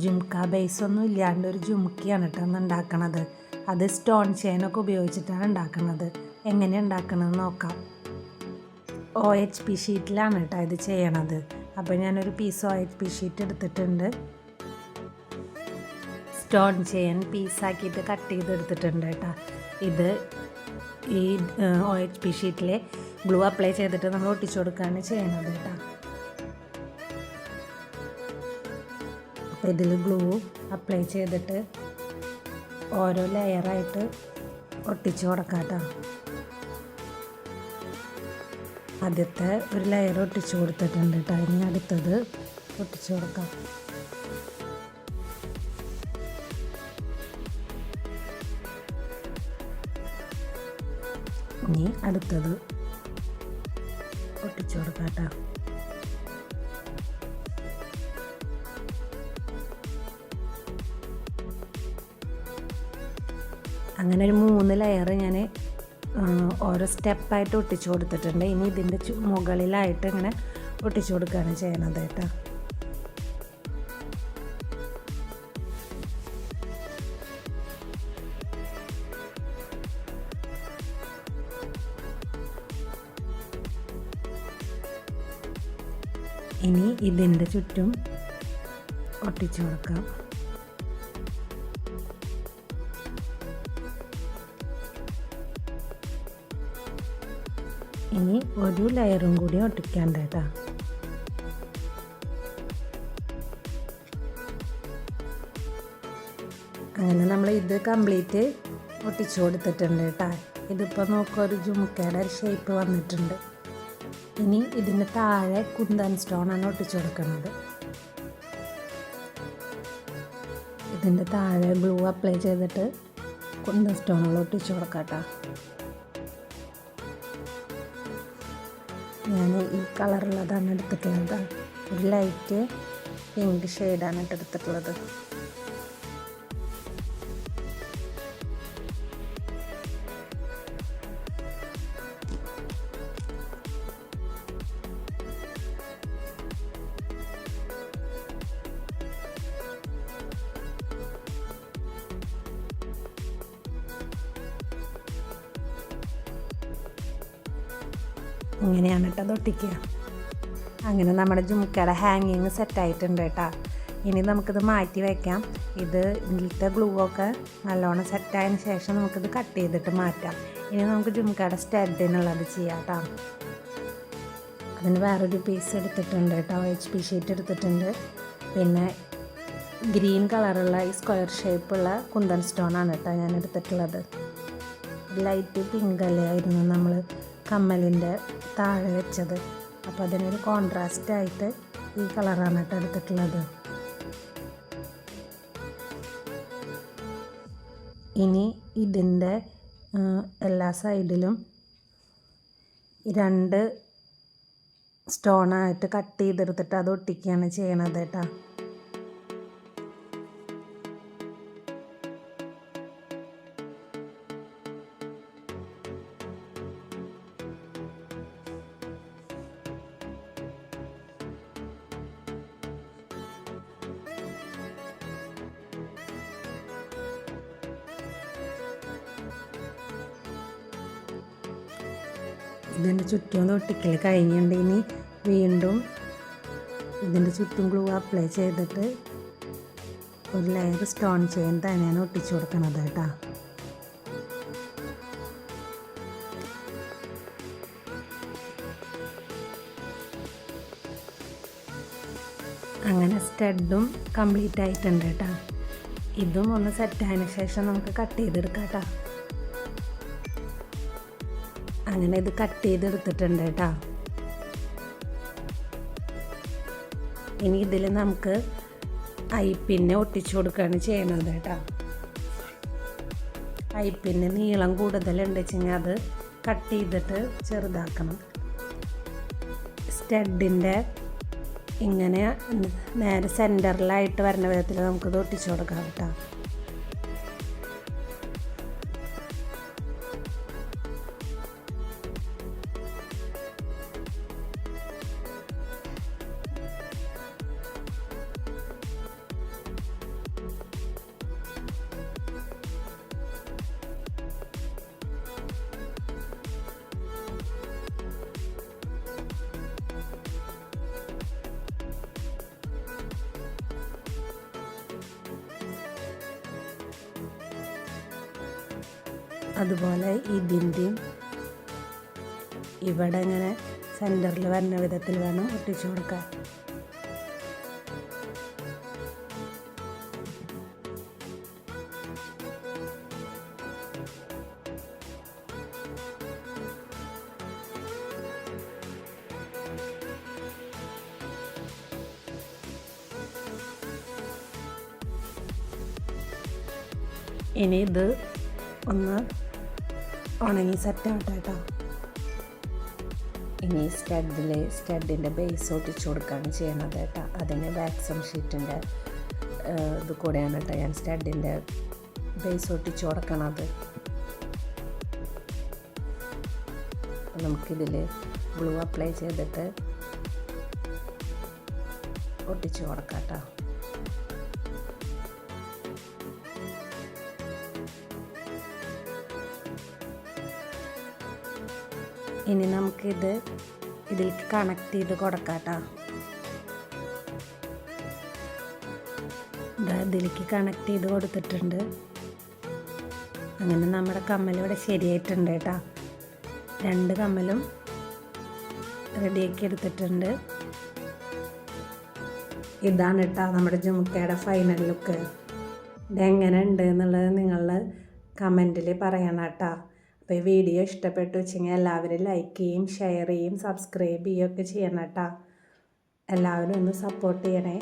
ജുംക്ക ബേസൊന്നും ഇല്ലാണ്ട് ഒരു ജുംക്കിയാണ് കേട്ടോ ഒന്ന് ഉണ്ടാക്കണത്. അത് സ്റ്റോൺ ചെയിനൊക്കെ ഉപയോഗിച്ചിട്ടാണ് ഉണ്ടാക്കുന്നത്. എങ്ങനെ ഉണ്ടാക്കണമെന്ന് നോക്കാം. OHP ഷീറ്റിലാണ് കേട്ടോ ഇത് ചെയ്യണത്. അപ്പോൾ ഞാനൊരു പീസ് OHP ഷീറ്റ് എടുത്തിട്ടുണ്ട്. സ്റ്റോൺ ചെയിൻ പീസാക്കിയിട്ട് കട്ട് ചെയ്തെടുത്തിട്ടുണ്ട് കേട്ടോ. ഇത് ഈ OHP ഷീറ്റിൽ ഗ്ലൂ അപ്ലൈ ചെയ്തിട്ട് നമ്മൾ ഒട്ടിച്ചു കൊടുക്കുകയാണ് ചെയ്യണത് കേട്ടോ. അപ്പോൾ ഇതിൽ ഗ്ലൂ അപ്ലൈ ചെയ്തിട്ട് ഓരോ ലെയറായിട്ട് ഒട്ടിച്ചു കൊടുക്കാം കേട്ടോ. ആദ്യത്തെ ഒരു ലെയർ ഒട്ടിച്ചു കൊടുത്തിട്ടുണ്ട് കേട്ടോ. ഇനി അടുത്തത് ഒട്ടിച്ചു കൊടുക്കാം. ഇനി അടുത്തത് ഒട്ടിച്ചു കൊടുക്കാം കേട്ടോ. അങ്ങനെ ഒരു 3 ലെയർ ഞാൻ ഓരോ സ്റ്റെപ്പായിട്ട് ഒട്ടിച്ചു കൊടുത്തിട്ടുണ്ട്. ഇനി ഇതിൻ്റെ മുകളിലായിട്ട് ഇങ്ങനെ ഒട്ടിച്ചു കൊടുക്കുകയാണ് ചെയ്യണത് കേട്ടോ. ഇനി ഇതിൻ്റെ ചുറ്റും ഒട്ടിച്ചു കൊടുക്കാം. ഇനി ഒരു ലെയറും കൂടി ഒട്ടിക്കാണ്ട് കേട്ടോ. അങ്ങനെ നമ്മൾ ഇത് കംപ്ലീറ്റ് ഒട്ടിച്ചു കൊടുത്തിട്ടുണ്ട് കേട്ടോ. ഇതിപ്പോൾ നോക്കുക, ഒരു ജുമുക്കയുടെ ഒരു ഷേപ്പ് വന്നിട്ടുണ്ട്. ഇനി ഇതിന് താഴെ കുന്തൻ സ്റ്റോണാണ് ഒട്ടിച്ചു കൊടുക്കുന്നത്. ഇതിൻ്റെ താഴെ ഗ്ലൂ അപ്ലൈ ചെയ്തിട്ട് കുന്തൻ സ്റ്റോണുകൾ ഒട്ടിച്ചു കൊടുക്കാം കേട്ടോ. ഞാൻ ഈ കളറുള്ളതാണ് എടുത്തിട്ടുള്ളത്. ഒരു ലൈറ്റ് പിങ്ക് ഷെയ്ഡാണ് എടുത്തിട്ടുള്ളത്. ഇങ്ങനെയാണ് കേട്ടോ അത് ഒട്ടിക്കുക. അങ്ങനെ നമ്മുടെ ജുമുക്കയുടെ ഹാങ്ങിങ് സെറ്റായിട്ടുണ്ട് കേട്ടോ. ഇനി നമുക്കിത് മാറ്റി വയ്ക്കാം. ഇതിലത്തെ ഗ്ലൂ ഒക്കെ നല്ലോണം സെറ്റായതിന് ശേഷം നമുക്കിത് കട്ട് ചെയ്തിട്ട് മാറ്റാം. ഇനി നമുക്ക് ജുമുക്കയുടെ സ്റ്റഡിനുള്ളത് ചെയ്യാം കേട്ടോ. അതിന് വേറൊരു പീസ് എടുത്തിട്ടുണ്ട് കേട്ടോ. OHP ഷീറ്റ് എടുത്തിട്ടുണ്ട്. പിന്നെ ഗ്രീൻ കളറുള്ള ഈ സ്ക്വയർ ഷേപ്പുള്ള കുന്തൻ സ്റ്റോണാണ് കേട്ടോ ഞാൻ എടുത്തിട്ടുള്ളത്. ലൈറ്റ് പിങ്ക് അല്ലേ ആയിരുന്നു നമ്മൾ കമ്മലിൻ്റെ താഴെ വെച്ചത്. അപ്പോൾ അതിനൊരു കോൺട്രാസ്റ്റായിട്ട് ഈ കളറാണ് കേട്ടോ എടുത്തിട്ടുള്ളത്. ഇനി ഇതിൻ്റെ എല്ലാ സൈഡിലും 2 സ്റ്റോണായിട്ട് കട്ട് ചെയ്തെടുത്തിട്ട് അത് ഒട്ടിക്കുകയാണ് ചെയ്യണത് കേട്ടോ. ഇതിൻ്റെ ചുറ്റും ഒട്ടിക്കൽ കഴിഞ്ഞിട്ടുണ്ട്. ഇനി വീണ്ടും ഇതിൻ്റെ ചുറ്റും ഗ്ലൂ അപ്ലൈ ചെയ്തിട്ട് ഒരു ലെയർ സ്റ്റോൺ ചെയിൻ തന്നെയാണ് ഒട്ടിച്ചു കൊടുക്കുന്നത് കേട്ടോ. അങ്ങനെ സ്റ്റഡും കംപ്ലീറ്റ് ആയിട്ടുണ്ട് കേട്ടോ. ഇതും ഒന്ന് സെറ്റായതിനു ശേഷം നമുക്ക് കട്ട് ചെയ്തെടുക്കാം കേട്ടോ. അങ്ങനെ ഇത് കട്ട് ചെയ്തെടുത്തിട്ടുണ്ട് കേട്ടോ. ഇനി ഇതിൽ നമുക്ക് ഐപ്പിന്നെ ഒട്ടിച്ചു കൊടുക്കുകയാണ് ചെയ്യണത് കേട്ടോ. ഐപ്പിന് നീളം കൂടുതലുണ്ട് വെച്ചെങ്കിൽ അത് കട്ട് ചെയ്തിട്ട് ചെറുതാക്കണം. സ്റ്റഡിൻ്റെ ഇങ്ങനെ നേരെ സെൻറ്ററിലായിട്ട് വരുന്ന വിധത്തിൽ നമുക്കിത് ഒട്ടിച്ചു കൊടുക്കാം കേട്ടോ. അതുപോലെ ഇതിൻ്റെയും ഇവിടെ ഇങ്ങനെ സെൻറ്ററിൽ വരുന്ന വിധത്തിൽ വേണം ഒട്ടിച്ചു കൊടുക്കാൻ. ഇനി ഇത് ഒന്ന് ഉണങ്ങി സെറ്റാവട്ടെ കേട്ടോ. ഇനി സ്റ്റഡിൻ്റെ ബേസ് ഒട്ടിച്ചു കൊടുക്കുകയാണ് ചെയ്യണത് കേട്ടോ. അതിന് വാക്സം ഷീറ്റിൻ്റെ ഇത് കൂടെയാണ് കേട്ടോ ഞാൻ സ്റ്റഡിൻ്റെ ബേസ് ഒട്ടിച്ചു കൊടുക്കണത്. നമുക്കിതിൽ ഗ്ലൂ അപ്ലൈ ചെയ്തിട്ട് ഒട്ടിച്ചു കൊടുക്കാം കേട്ടോ. ഇനി നമുക്കിത് ഇതിലേക്ക് കണക്ട് ചെയ്ത് കൊടുക്കാം കേട്ടോ. ഇതിലേക്ക് കണക്ട് ചെയ്ത് കൊടുത്തിട്ടുണ്ട്. അങ്ങനെ നമ്മുടെ കമ്മൽ ഇവിടെ ശരിയായിട്ടുണ്ട് കേട്ടോ. 2 കമ്മലും റെഡിയാക്കി എടുത്തിട്ടുണ്ട്. ഇതാണ് കേട്ടോ നമ്മുടെ ജുമുക്കയുടെ ഫൈനൽ ലുക്ക്. ഇതെങ്ങനെ ഉണ്ട് എന്നുള്ളത് നിങ്ങൾ കമൻറ്റിൽ പറയണം കേട്ടോ. അപ്പോൾ ഈ വീഡിയോ ഇഷ്ടപ്പെട്ടു വെച്ചെങ്കിൽ എല്ലാവരും ലൈക്ക് ചെയ്യും, ഷെയർ ചെയ്യും, സബ്സ്ക്രൈബ് ചെയ്യുകയൊക്കെ ചെയ്യണം കേട്ടോ. എല്ലാവരും ഒന്ന് സപ്പോർട്ട് ചെയ്യണേ.